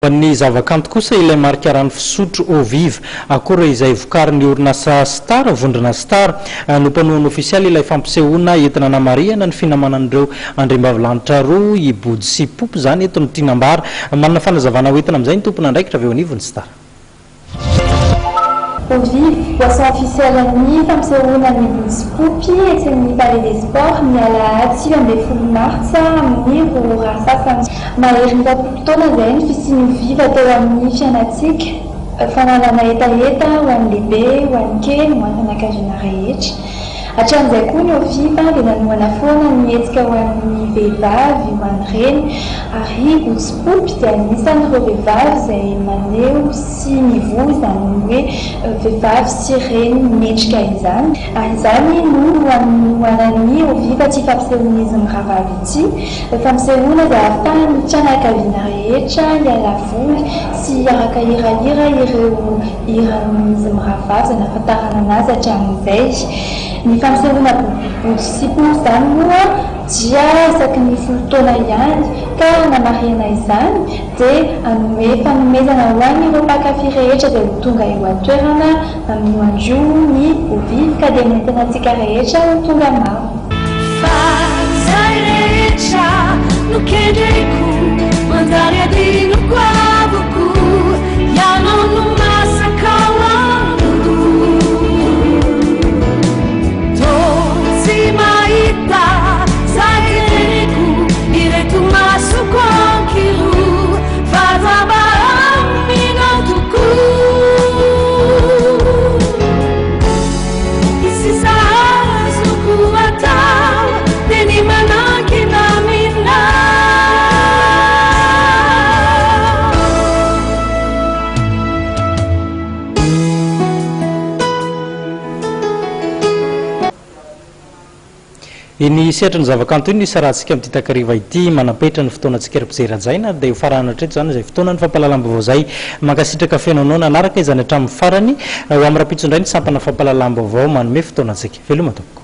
Ny zavakanto kosa ilay marika rano fisotro eau vive akory izay vokariny orinasa Star vondrona Star no mpanorona ofisialy ilay fampisehoana entina namariana ny finamanan'ireo andriambavilanitra roa i Body sy Popo zany eto ny Tinambara manana fanazavana hoentina amin'izay ny tompona andraikitra avy eo anivony Star. Eau vive, boisson officielle ny fampisehoana ny Body sy Popo etsy ny Palais des Sports ny alahady 20 martsa amin'ny Roarasasany. Mahery ny taona izay ny fisian'io vive atao amin'ny fiainatsika fanalana etaeta ho an'ny lehibe, ho an'ny kely, ho an'ny fianakaviana rehetra. Hatramin'izay koa ny eau vive dia nanoana foana ny hetsika ho an'ny vehivavy, ho an'ny reny ary Body sy Popo dia anisan'ireo vehivavy izay maneho sy mivoha izany hoe vehivavy sy reny mendrika izany. Ary izany no hoanan'ny eau vive aty fampisehoana izy miravavy ity. Fampisehoana dia ahafahan'ny fianakaviana rehetra hiala voly sy hiaraka hirahira ireo hiran'izy miravavy izay nahafantarana anazy hatramin'izay. Ny fampisehoana Body sy Popo izany moa dia isaky ny 10 taona ihany ka namariana izany dia hanome fanomezana ho an'ireo mpankafy rehetra izay ho tonga eo an-toerana amin'ny andro ny eau vive ka dia nentina antsika rehetra ho tonga maro. Fazai rehetra no kendreko mandary adino koavoko ianao no masaka Iny sehatry ny zavakanto iny nisy rahantsika amin'ity takariva ity manapetra ny fotoanantsika ry-mpizeran-jaina dia ho farana hatreto izany izay fotoana ny fampahalalam-baovao izay mankasitraka fiainoanao nanaraka izany hatramin'ny farany ho amin'ny rapitso indray ny sampana fampahalalam-baovao manome fotoanantsika veloma tompoko.